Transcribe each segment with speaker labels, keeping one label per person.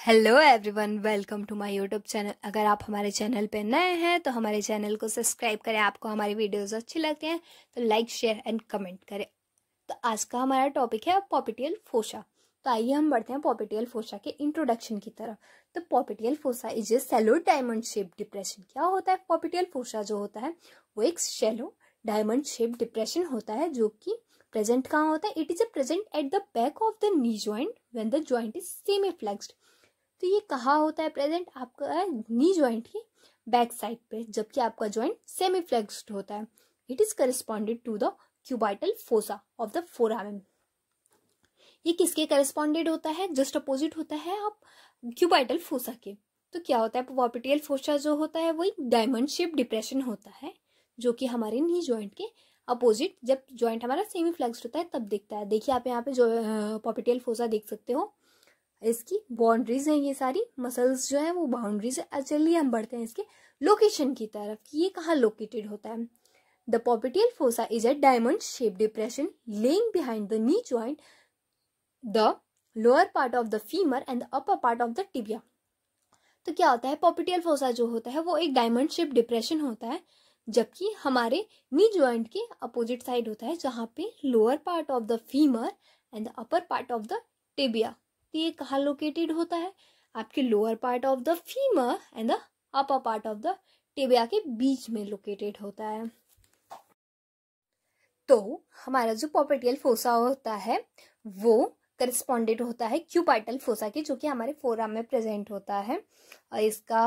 Speaker 1: Hello everyone, welcome to my YouTube channel. अगर आप हमारे चैनल पे नए हैं तो हमारे चैनल को सब्सक्राइब करें। आपको हमारी वीडियोस अच्छी लगती हैं तो लाइक, शेयर एंड कमेंट करें। तो आज का हमारा टॉपिक है पॉपिटियल फोसा। तो आइए हम बढ़ते हैं पॉपिटियल फोसा के इंट्रोडक्शन की तरफ। तो popliteal fossa is a shallow diamond shape depression. क्या होता है पॉपिटियल फोसा? जो होता है वो एक शैलो डायमंड शेप डिप्रेशन होता है जो कि प्रेजेंट कहाँ होता है? It is a present at the back of the knee joint when the joint is semi flexed. तो ये कहाँ होता है प्रेजेंट? आपका नी जॉइंट की बैक साइड पे, जबकि आपका जॉइंट सेमी फ्लेक्स्ड होता है। It is corresponded to the cubital fossa of the foramen. ये किसके करस्पॉन्डेड होता है? जस्ट अपोजिट होता है आप क्यूबाइटल फोसा के। तो क्या होता है पॉपिटियल फोसा? जो होता है वो एक डायमंड शेप डिप्रेशन होता है जो कि हमारे नी जॉइंट के अपोजिट, जब जॉइंट हमारा सेमी फ्लेक्स्ड होता है तब दिखता है। देखिए आप यहाँ पे जो पॉपिटियल फोसा देख सकते हो, इसकी बाउंड्रीज हैं, ये सारी मसल्स जो है वो बाउंड्रीज है। चलिए हम बढ़ते हैं इसके लोकेशन की तरफ कि ये कहाँ लोकेटेड होता है। The popliteal fossa is a diamond shape depression lying behind the knee joint, the lower part of the femur and the upper part of the tibia. तो क्या होता है पॉपिटियल फोसा? जो होता है वो एक डायमंड शेप डिप्रेशन होता है जबकि हमारे नी जॉइंट के अपोजिट साइड होता है, जहाँ पे lower part of the femur and the upper part of the tibia. तो ये कहाँ लोकेटेड होता है? आपके lower part of the femur and the upper part of the tibia के बीच में लोकेटेड होता है। तो हमारा जो पॉपिटियल फोसा होता है वो करस्पॉन्डेड होता है क्यूबाइटल फोसा के, जो कि हमारे फोराम में प्रेजेंट होता है। और इसका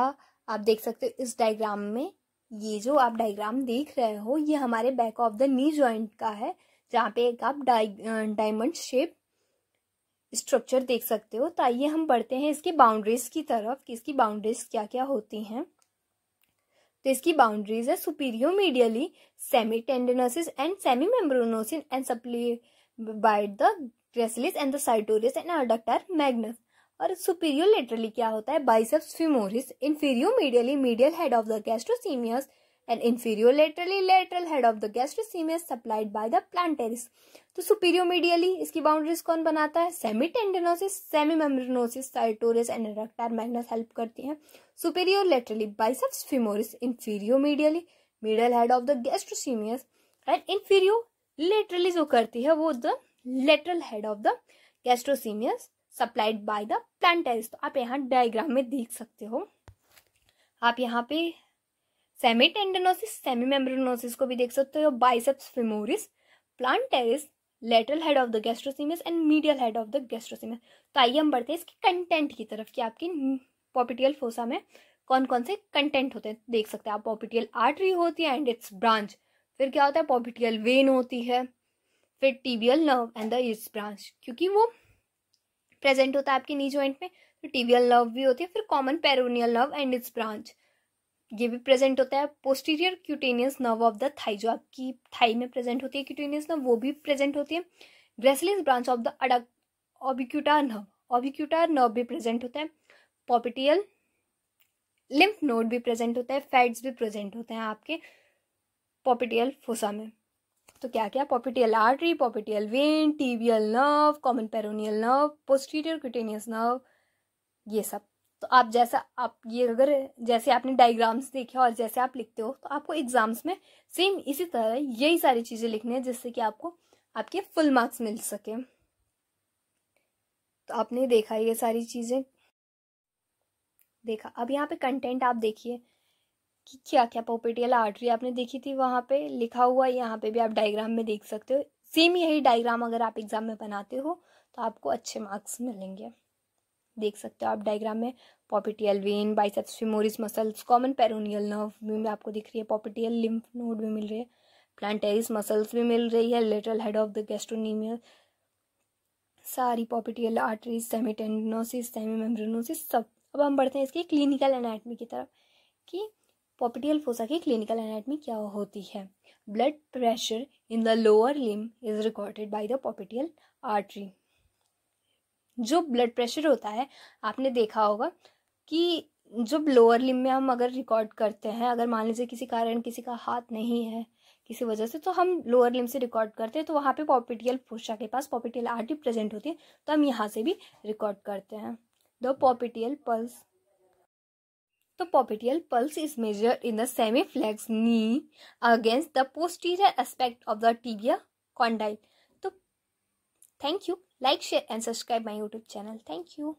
Speaker 1: आप देख सकते हो इस डायग्राम में, ये जो आप डायग्राम देख रहे हो ये हमारे back of the knee joint का है, जहाँ पे एक आप डायमंड शेप स्ट्रक्चर देख सकते हो। तो आइए हम बढ़ते हैं इसकी बाउंड्रीज की तरफ कि इसकी बाउंड्रीज क्या क्या होती हैं। तो इसकी बाउंड्रीज है superior medially semitendinosus and semimembranosus and supplied by the gracilis and the sartorius and adductor magnus. और सुपीरियर लेटरली क्या होता है? Biceps femoris, inferior medially medial head of the gastrocnemius and inferior laterally lateral head of the gastrocnemius supplied by the plantaris। तो superior medially इसकी boundaries कौन बनाता है? Semitendinosus, semimembranosus, sartorius and adductor magnus help करती हैं। superior laterally biceps femoris, inferior medially medial head of the gastrocnemius and inferior laterally जो करती है वो the lateral head of the gastrocnemius supplied by the plantaris। तो आप यहाँ diagram में देख सकते हो। आप यहाँ पे सेमी टेंडनोसिस, सेमी मेम्ब्रेनोसिस को भी देख सकते हो, biceps femoris, plantaris, lateral head of the gastrocnemius and medial head of the gastrocnemius. तो आइए हम बढ़ते हैं इसके कंटेंट की तरफ कि आपकी पॉपिटियल फोसा में कौन कौन से कंटेंट होते हैं। देख सकते हैं आप पॉपिटियल आर्टरी होती है एंड इट्स ब्रांच, फिर क्या होता है पॉपिटियल वेन होती है, फिर tibial nerve and the it's branch, क्योंकि वो प्रेजेंट होता है आपके नी जॉइंट में, तो टिबियल नर्व भी होती है, फिर common peroneal nerve and its branch ये भी प्रेजेंट होता है। Posterior cutaneous nerve of the thigh, जो आपकी थाई में प्रेजेंट होती है क्यूटेनियस नर्व, वो भी प्रेजेंट होती है। Gracilis branch of the obturator nerve, obturator nerve भी प्रेजेंट होता है। पॉपिटियल लिम्फ नोड भी प्रेजेंट होता है, फैट्स भी प्रेजेंट होते हैं आपके पॉपिटियल फोसा में। तो क्या क्या? Popliteal artery, popliteal vein, tibial nerve, common peroneal nerve, posterior cutaneous nerve, ये सब। तो आप जैसा आप ये अगर जैसे आपने डायग्राम्स देखे और जैसे आप लिखते हो तो आपको एग्जाम्स में सेम इसी तरह यही सारी चीजें लिखनी है जिससे कि आपको आपके फुल मार्क्स मिल सके। तो आपने देखा ये सारी चीजें देखा। अब यहाँ पे कंटेंट आप देखिए कि क्या क्या पॉपिटियल आर्टरी आपने देखी थी, वहां पे लिखा हुआ, यहाँ पे भी आप डायग्राम में देख सकते हो। सेम यही डायग्राम अगर आप एग्जाम में बनाते हो तो आपको अच्छे मार्क्स मिलेंगे। देख सकते हो आप डायग्राम में popliteal vein, biceps femoris muscles, common peroneal nerve भी आपको दिख रही है, पॉपिटियल लिम्फ नोड भी मिल रही है, प्लांटेरिस मसल्स भी मिल रही है, lateral head of the gastrocnemius, सारी पॉपिटियल आर्टरीज, सेमी टेंडनोसिस, सेमी मेम्ब्रेनोसिस, सब। अब हम बढ़ते हैं इसकी क्लिनिकल एनाटमी की तरफ कि पॉपिटियल फोसा की क्लिनिकल एनाटमी क्या होती है। Blood pressure in the lower limb is recorded by the popliteal artery. जो ब्लड प्रेशर होता है आपने देखा होगा कि जो लोअर लिम्ब में हम अगर रिकॉर्ड करते हैं, अगर मान लीजिए किसी कारण किसी का हाथ नहीं है किसी वजह से, तो हम लोअर लिम्ब से रिकॉर्ड करते हैं, तो वहाँ पे पॉपिटियल फोसा के पास पॉपिटियल आर्टरी प्रेजेंट होती है, तो हम यहाँ से भी रिकॉर्ड करते हैं। The popliteal pulse. The popliteal pulse is measured in the semi-flexed knee against the posterior aspect of the tibia condyle. So, thank you. Like, share and subscribe my YouTube channel. Thank you.